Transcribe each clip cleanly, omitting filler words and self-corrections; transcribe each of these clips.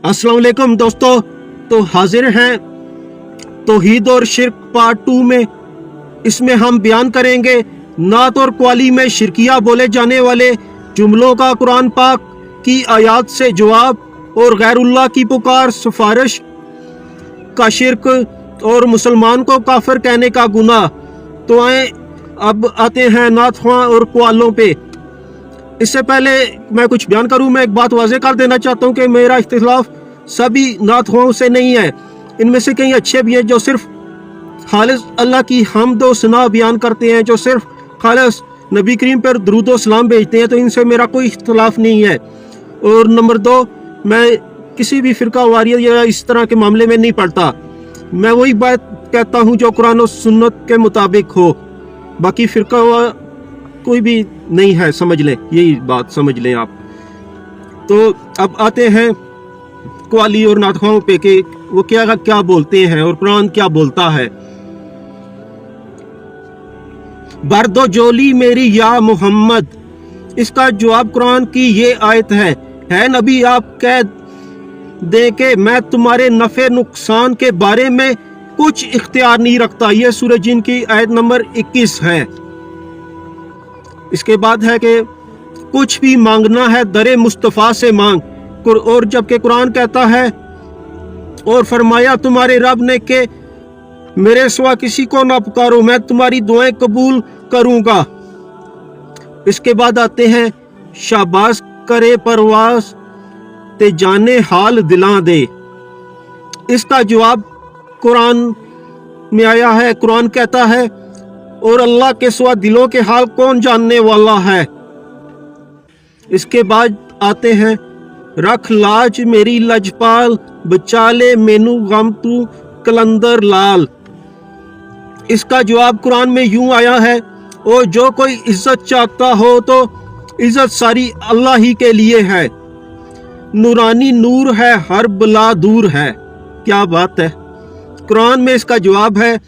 अस्सलाम वालेकुम दोस्तों, तो हाजिर हैं तौहीद और शिर्क पार्ट 2 में। इसमें हम बयान करेंगे नात और कवाली में शिरकिया बोले जाने वाले जुमलों का कुरान पाक की आयत से जवाब और गैरुल्लाह की पुकार, सिफारिश का शिर्क और मुसलमान को काफिर कहने का गुनाह। तो आए अब आते हैं नात ख्वां और कवालों पे। इससे पहले मैं कुछ बयान करूं, मैं एक बात वाज़ेह कर देना चाहता हूं कि मेरा इख्तिलाफ सभी नात ख्वाओं से नहीं है। इनमें से कई अच्छे भी हैं जो सिर्फ खालिस अल्लाह की हम्द व सना बयान करते हैं, जो सिर्फ खालिस नबी करीम पर दरूद व सलाम भेजते हैं, तो इनसे मेरा कोई इख्तिलाफ नहीं है। और नंबर 2, मैं किसी भी फ़िरका वारियत या इस तरह के मामले में नहीं पड़ता। मैं वही बात कहता हूँ जो कुरान और सुन्नत के मुताबिक हो, बाकी फ़िरका कोई भी नहीं है, समझ लें, यही बात समझ लें आप। तो अब आते हैं कवाली और नात ख्वाओं पे कि वो क्या बोलते हैं और कुरान क्या बोलता है। भर दो जोली मेरी या मोहम्मद, इसका जवाब कुरान की ये आयत है नबी आप कह दे के मैं तुम्हारे नफे नुकसान के बारे में कुछ इख्तियार नहीं रखता। यह सूरह जिन की आयत नंबर 21 है। इसके बाद है कि कुछ भी मांगना है दरे मुस्तफ़ा से मांग, और जबकि कुरान कहता है और फरमाया तुम्हारे रब ने कि मेरे सिवा किसी को ना पुकारो, मैं तुम्हारी दुआएं कबूल करूंगा। इसके बाद आते हैं शाबाश करे परवास ते जाने हाल दिला दे। इसका जवाब कुरान में आया है। कुरान कहता है और अल्लाह के सिवा दिलों के हाल कौन जानने वाला है। इसके बाद आते हैं रख लाज मेरी लजपाल, बचा ले मेनू गम तू कलंदर लाल। इसका जवाब कुरान में यूं आया है और जो कोई इज्जत चाहता हो तो इज्जत सारी अल्लाह ही के लिए है, नूरानी नूर है हर बला दूर है। क्या बात है, कुरान में इसका जवाब है।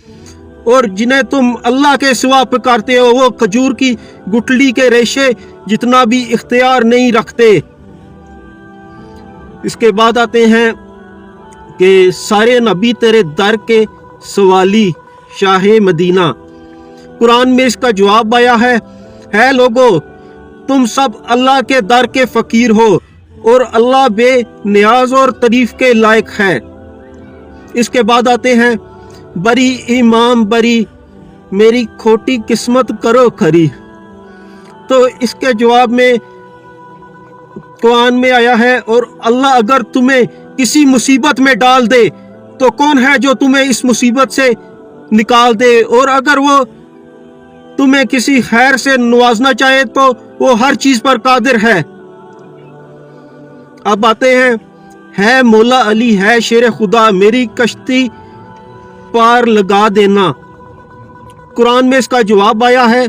और जिन्हें तुम अल्लाह के सिवा पुकारते हो वो खजूर की गुठली के रेशे जितना भी इख्तियार नहीं रखते। इसके बाद आते हैं कि सारे नबी तेरे दर के सवाली शाह मदीना। कुरान में इसका जवाब आया है लोगो तुम सब अल्लाह के दर के फकीर हो और अल्लाह बे नियाज और तारीफ के लायक है। इसके बाद आते हैं बरी इमाम बरी मेरी खोटी किस्मत करो खरी। तो इसके जवाब में कुरान में आया है और अल्लाह अगर तुम्हें किसी मुसीबत में डाल दे तो कौन है जो तुम्हें इस मुसीबत से निकाल दे, और अगर वो तुम्हें किसी खैर से नवाजना चाहे तो वो हर चीज पर कादिर है। अब आते हैं है मौला अली है शेर खुदा मेरी कश्ती पार लगा देना। कुरान में इसका जवाब आया है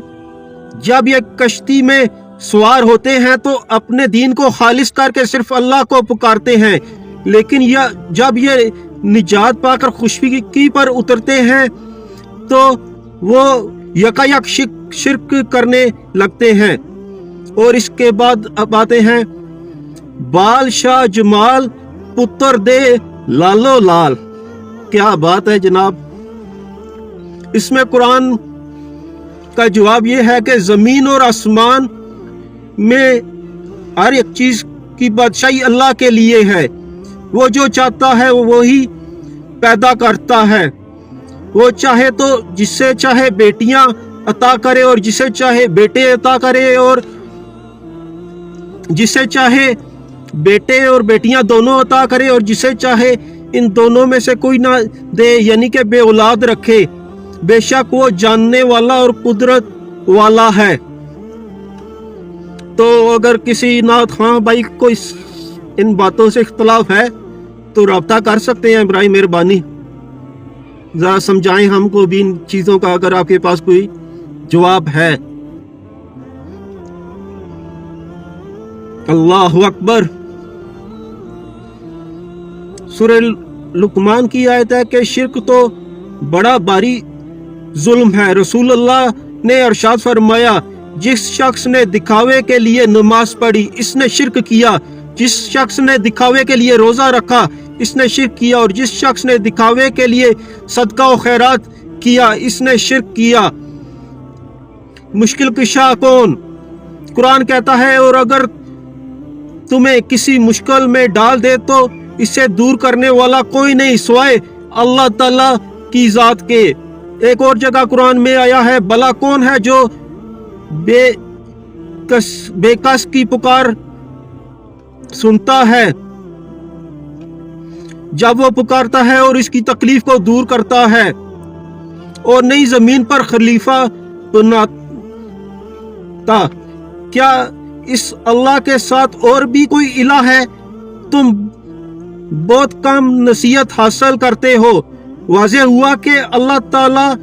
जब ये कश्ती में सवार होते हैं तो अपने दीन को खालिस करके सिर्फ अल्लाह को पुकारते हैं, लेकिन जब ये निजात पाकर खुशकी पर उतरते हैं तो वो यकायक शिर्क करने लगते हैं। और इसके बाद अब आते हैं बादशाह जमाल पुत्र दे लालो लाल। क्या बात है जनाब। इसमें कुरान का जवाब यह है कि जमीन और आसमान में हर एक चीज की बादशाही अल्लाह के लिए है। वो जो चाहता है वो ही पैदा करता है। वो चाहे तो जिसे चाहे बेटियां अता करे और जिसे चाहे बेटे अता करे, और जिसे चाहे बेटे और बेटियां दोनों अता करे, और जिसे चाहे इन दोनों में से कोई ना दे, यानी कि बे औलाद रखे। बेशक वो जानने वाला और कुदरत वाला है। तो अगर किसी नात ख्वां भाई को इन बातों से इख्तलाफ है तो रब्ता कर सकते हैं। बराए मेहरबानी जरा समझाएं हमको भी इन चीजों का, अगर आपके पास कोई जवाब है। अल्लाहु अकबर। सूरह लुकमान की आयत है कि शिर्क तो बड़ा भारी जुल्म है। रसूल अल्लाह ने इरशाद फरमाया जिस शख्स ने दिखावे के लिए नमाज पढ़ी इसने शिर्क किया। जिस शख्स ने दिखावे के लिए रोजा रखा इसने शिर्क किया, और जिस शख्स ने दिखावे के लिए सदका और खैरात किया इसने शिर्क किया। मुश्किल कुशा कौन? कुरान कहता है, और अगर तुम्हें किसी मुश्किल में डाल दे तो इससे दूर करने वाला कोई नहीं सिवाय अल्लाह ताला की जात के। एक और जगह कुरान में आया है, भला कौन है जो बेकस की पुकार सुनता है जब वो पुकारता है और इसकी तकलीफ को दूर करता है, और नई जमीन पर खलीफा बनाता। क्या इस अल्लाह के साथ और भी कोई इलाह है? तुम बहुत कम नसीहत हासिल करते हो। वाज़ेह हुआ कि अल्लाह ताला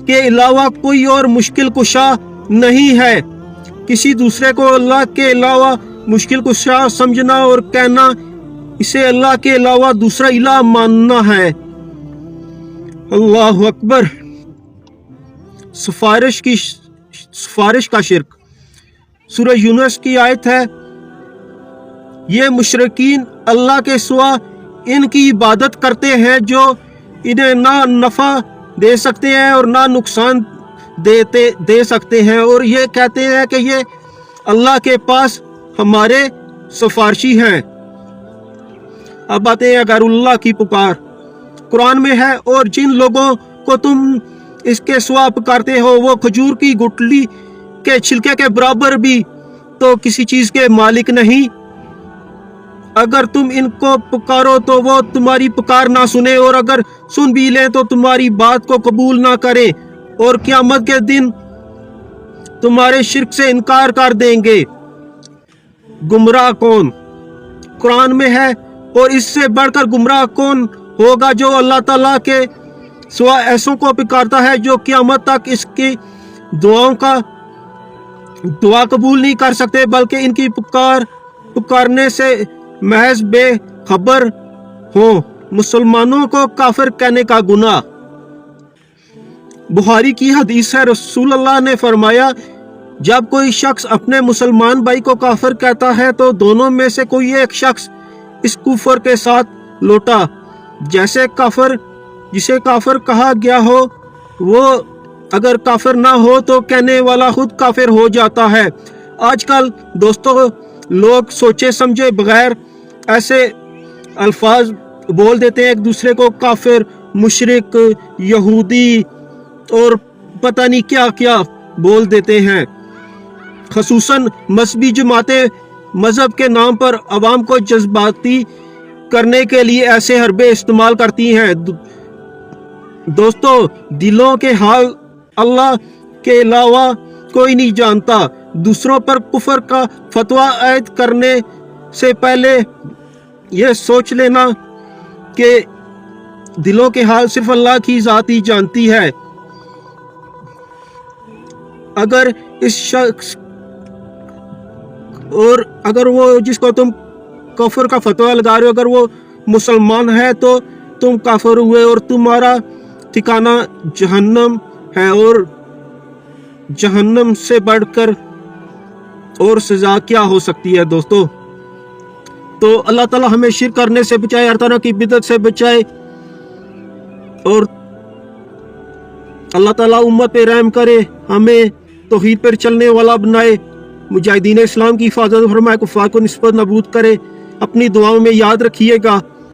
के अलावा कोई और मुश्किल कुशा नहीं है। किसी दूसरे को अल्लाह के अलावा मुश्किल कुशा समझना और कहना इसे अल्लाह के अलावा दूसरा इलाह मानना है। अल्लाह अकबर। सिफारिश का शिर्क। सूरह यूनुस की आयत है, ये मुशरिकीन अल्लाह के सिवा इनकी इबादत करते हैं जो इन्हें ना नफा दे सकते हैं और ना नुकसान दे सकते हैं, और ये कहते हैं कि ये अल्लाह के पास हमारे सिफारिशी हैं। अब आते हैं गैरुल्लाह की पुकार। कुरान में है, और जिन लोगों को तुम इसके सिवा पुकारते हो वो खजूर की गुठली के छिलके के बराबर भी तो किसी चीज के मालिक नहीं। अगर तुम इनको पुकारो तो वो तुम्हारी पुकार ना सुने, और अगर सुन भी लें तो तुम्हारी बात को कबूल ना करें, और क़यामत के दिन तुम्हारे शिर्क से इनकार कर देंगे। गुमराह कौन? कुरान में है, और इससे बढ़कर गुमराह कौन होगा जो अल्लाह ताला के सिवा ऐसों को पुकारता है जो क़यामत तक इसकी दुआ कबूल नहीं कर सकते, बल्कि इनकी पुकारने से महज बेखबर हो। मुसलमानों को काफिर कहने का गुनाह। बुखारी की हदीस है, रसूलुल्लाह ने फरमाया, जब कोई शख्स अपने मुसलमान भाई को काफिर कहता है तो दोनों में से कोई एक शख्स इस कुफर के साथ लौटा। जैसे काफिर जिसे काफिर कहा गया हो वो अगर काफिर ना हो तो कहने वाला खुद काफिर हो जाता है। आजकल दोस्तों लोग सोचे समझे बगैर ऐसे अल्फाज बोल देते हैं एक दूसरे को, काफिर, मुशरिक, यहूदी और पता नहीं क्या क्या बोल देते हैं। खसूसन मजहबी जमातें मजहब के नाम पर अवाम को जज्बाती करने के लिए ऐसे हरबे इस्तेमाल करती हैं। दोस्तों दिलों के हाल अल्लाह के अलावा कोई नहीं जानता। दूसरों पर कुफर का फतवा आयद करने से पहले यह सोच लेना कि दिलों के हाल सिर्फ अल्लाह की जात ही जानती है। अगर इस शख्स और अगर वो जिसको तुम कफर का फतवा लगा रहे हो अगर वो मुसलमान है तो तुम काफिर हुए और तुम्हारा ठिकाना जहन्नम है, और जहन्नम से बढ़कर और सजा क्या हो सकती है। दोस्तों तो अल्लाह ताला हमें शिर्क करने से बचाए, हर तरह की बिदअत से बचाए, और अल्लाह ताला उम्मत पे रहम करे, हमें तौहीद पर चलने वाला बनाए, मुजाहिदीन इस्लाम की हिफाजत फरमाए, कुफार को निस्बत नबूद करे। अपनी दुआओं में याद रखिएगा।